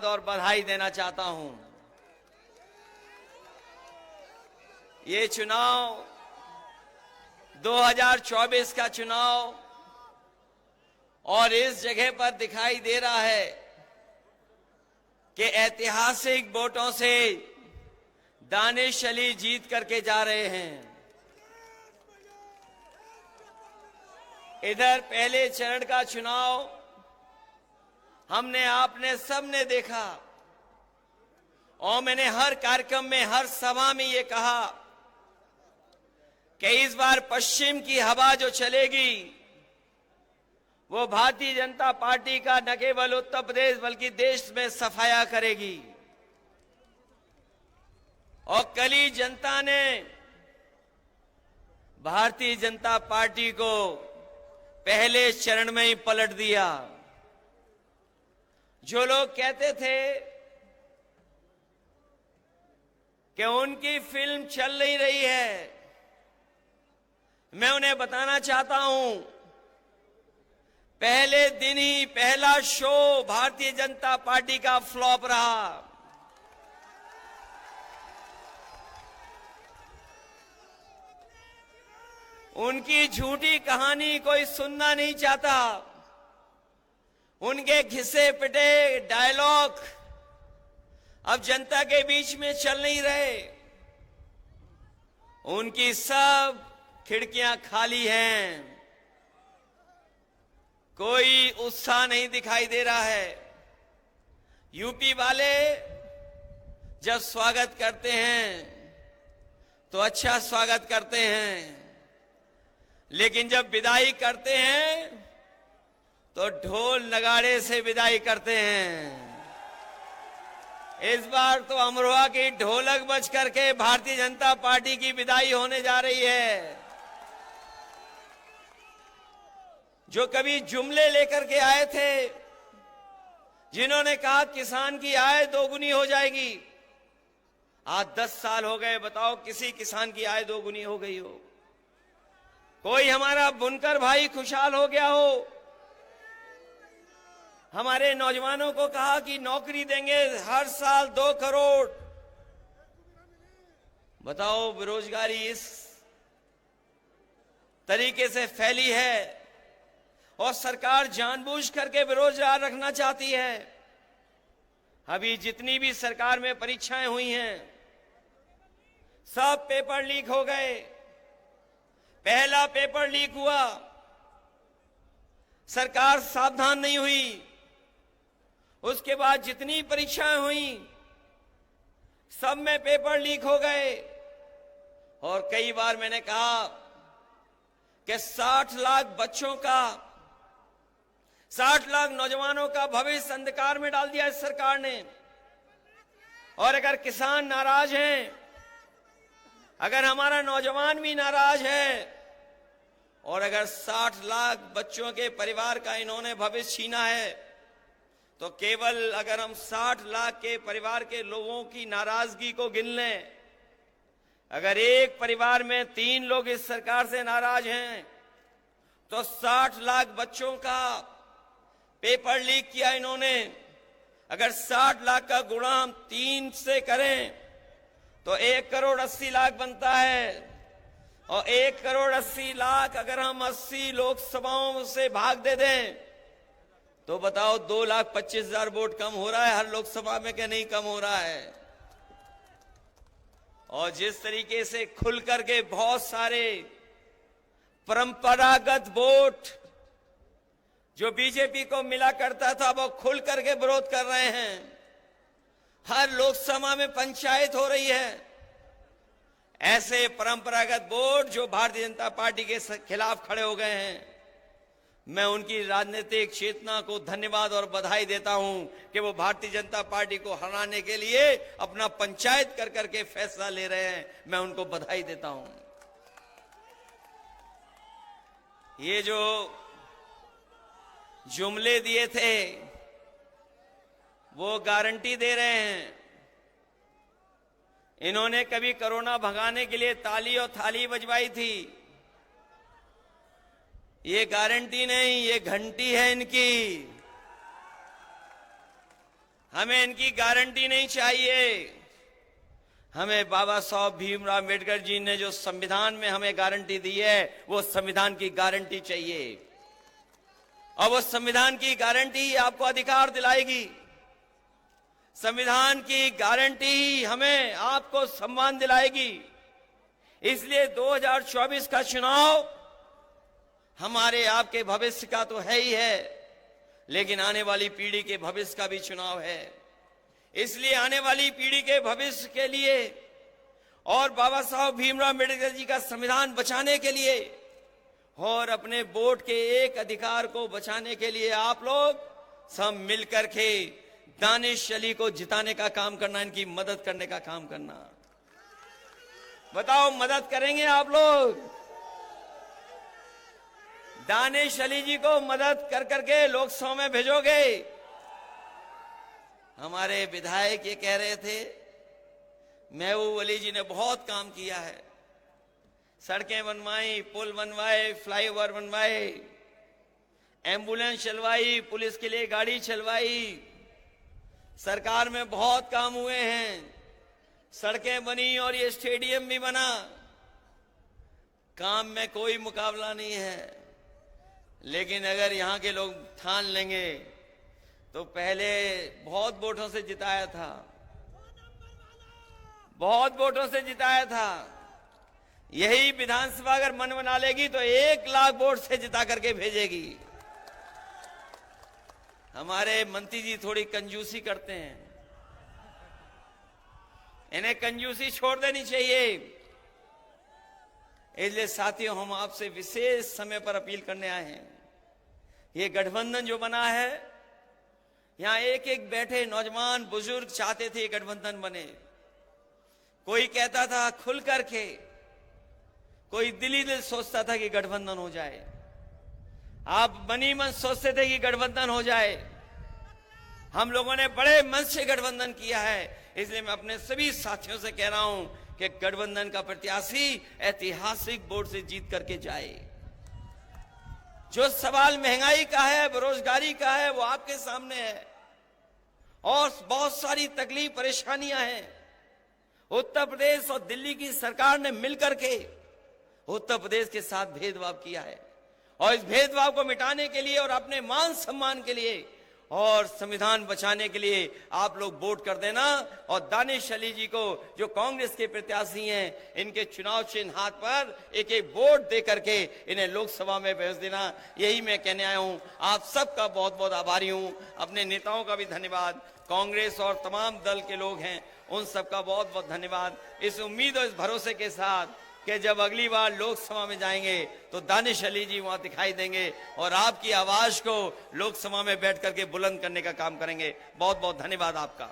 धन्यवाद और बधाई देना चाहता हूं। ये चुनाव 2024 का चुनाव और इस जगह पर दिखाई दे रहा है कि ऐतिहासिक वोटों से दानिश अली जीत करके जा रहे हैं। इधर पहले चरण का चुनाव हमने आपने सबने देखा और मैंने हर कार्यक्रम में हर सभा में ये कहा कि इस बार पश्चिम की हवा जो चलेगी वो भारतीय जनता पार्टी का न केवल उत्तर प्रदेश बल्कि देश में सफाया करेगी। और कल ही जनता ने भारतीय जनता पार्टी को पहले चरण में ही पलट दिया। जो लोग कहते थे कि उनकी फिल्म चल नहीं रही है, मैं उन्हें बताना चाहता हूं, पहले दिन ही पहला शो भारतीय जनता पार्टी का फ्लॉप रहा। उनकी झूठी कहानी कोई सुनना नहीं चाहता। उनके घिसे पिटे डायलॉग अब जनता के बीच में चल नहीं रहे। उनकी सब खिड़कियां खाली हैं, कोई उत्साह नहीं दिखाई दे रहा है। यूपी वाले जब स्वागत करते हैं तो अच्छा स्वागत करते हैं, लेकिन जब विदाई करते हैं तो ढोल नगाड़े से विदाई करते हैं। इस बार तो अमरोहा की ढोलक बज करके भारतीय जनता पार्टी की विदाई होने जा रही है। जो कभी जुमले लेकर के आए थे, जिन्होंने कहा किसान की आय दोगुनी हो जाएगी, आज 10 साल हो गए, बताओ किसी किसान की आय दोगुनी हो गई हो? कोई हमारा बुनकर भाई खुशहाल हो गया हो? हमारे नौजवानों को कहा कि नौकरी देंगे हर साल 2 करोड़। बताओ बेरोजगारी इस तरीके से फैली है और सरकार जानबूझ करके बेरोजगार रखना चाहती है। अभी जितनी भी सरकार में परीक्षाएं हुई हैं, सब पेपर लीक हो गए। पहला पेपर लीक हुआ, सरकार सावधान नहीं हुई। उसके बाद जितनी परीक्षाएं हुई सब में पेपर लीक हो गए। और कई बार मैंने कहा कि 60 लाख बच्चों का, 60 लाख नौजवानों का भविष्य अंधकार में डाल दिया इस सरकार ने। और अगर किसान नाराज हैं, अगर हमारा नौजवान भी नाराज है, और अगर 60 लाख बच्चों के परिवार का इन्होंने भविष्य छीना है, तो केवल अगर हम 60 लाख के परिवार के लोगों की नाराजगी को गिन लें, अगर एक परिवार में 3 लोग इस सरकार से नाराज हैं, तो 60 लाख बच्चों का पेपर लीक किया इन्होंने। अगर 60 लाख का गुणा हम 3 से करें तो 1 करोड़ 80 लाख बनता है। और 1 करोड़ 80 लाख अगर हम 80 लोकसभाओं से भाग दे दें तो बताओ 2,25,000 वोट कम हो रहा है हर लोकसभा में कि नहीं कम हो रहा है? और जिस तरीके से खुल करके बहुत सारे परंपरागत वोट जो बीजेपी को मिला करता था वो खुल करके विरोध कर रहे हैं। हर लोकसभा में पंचायत हो रही है। ऐसे परंपरागत वोट जो भारतीय जनता पार्टी के खिलाफ खड़े हो गए हैं, मैं उनकी राजनीतिक चेतना को धन्यवाद और बधाई देता हूं कि वो भारतीय जनता पार्टी को हराने के लिए अपना पंचायत कर करके फैसला ले रहे हैं। मैं उनको बधाई देता हूं। ये जो जुमले दिए थे वो गारंटी दे रहे हैं। इन्होंने कभी कोरोना भगाने के लिए ताली और थाली बजवाई थी, ये गारंटी नहीं, ये घंटी है इनकी। हमें इनकी गारंटी नहीं चाहिए। हमें बाबा साहब भीमराव अम्बेडकर जी ने जो संविधान में हमें गारंटी दी है, वो संविधान की गारंटी चाहिए। और वो संविधान की गारंटी आपको अधिकार दिलाएगी। संविधान की गारंटी हमें आपको सम्मान दिलाएगी। इसलिए 2024 का चुनाव हमारे आपके भविष्य का तो है ही है, लेकिन आने वाली पीढ़ी के भविष्य का भी चुनाव है। इसलिए आने वाली पीढ़ी के भविष्य के लिए और बाबा साहब भीमराव अम्बेडकर जी का संविधान बचाने के लिए और अपने वोट के एक अधिकार को बचाने के लिए आप लोग सब मिलकर के दानिश अली को जिताने का काम करना, इनकी मदद करने का काम करना। बताओ, मदद करेंगे आप लोग? दानिश अली जी को मदद कर करके लोकसभा में भेजोगे? हमारे विधायक ये कह रहे थे, महबूब अली जी ने बहुत काम किया है, सड़कें बनवाई, पुल बनवाए, फ्लाईओवर बनवाए, एम्बुलेंस चलवाई, पुलिस के लिए गाड़ी चलवाई, सरकार में बहुत काम हुए हैं, सड़कें बनी और ये स्टेडियम भी बना। काम में कोई मुकाबला नहीं है। लेकिन अगर यहां के लोग ठान लेंगे तो पहले बहुत वोटों से जिताया था, बहुत वोटों से जिताया था। यही विधानसभा अगर मन बना लेगी तो 1 लाख वोट से जिता करके भेजेगी। हमारे मंत्री जी थोड़ी कंजूसी करते हैं, इन्हें कंजूसी छोड़ देनी चाहिए। इसलिए साथियों, हम आपसे विशेष समय पर अपील करने आए हैं। ये गठबंधन जो बना है, यहां एक एक बैठे नौजवान बुजुर्ग चाहते थे गठबंधन बने। कोई कहता था खुल करके, कोई दिली दिल सोचता था कि गठबंधन हो जाए। आप मनी मन सोचते थे कि गठबंधन हो जाए। हम लोगों ने बड़े मन से गठबंधन किया है। इसलिए मैं अपने सभी साथियों से कह रहा हूं कि गठबंधन का प्रत्याशी ऐतिहासिक वोट से जीत करके जाए। जो सवाल महंगाई का है, बेरोजगारी का है, वो आपके सामने है और बहुत सारी तकलीफ परेशानियां हैं। उत्तर प्रदेश और दिल्ली की सरकार ने मिलकर के उत्तर प्रदेश के साथ भेदभाव किया है और इस भेदभाव को मिटाने के लिए और अपने मान सम्मान के लिए और संविधान बचाने के लिए आप लोग वोट कर देना। और दानिश अली जी को, जो कांग्रेस के प्रत्याशी हैं, इनके चुनाव चिन्ह हाथ पर एक एक वोट दे करके इन्हें लोकसभा में भेज देना। यही मैं कहने आया हूं। आप सबका बहुत बहुत आभारी हूं। अपने नेताओं का भी धन्यवाद, कांग्रेस और तमाम दल के लोग हैं उन सबका बहुत बहुत धन्यवाद। इस उम्मीद और इस भरोसे के साथ कि जब अगली बार लोकसभा में जाएंगे तो दानिश अली जी वहां दिखाई देंगे और आपकी आवाज को लोकसभा में बैठ करके बुलंद करने का काम करेंगे। बहुत बहुत धन्यवाद आपका।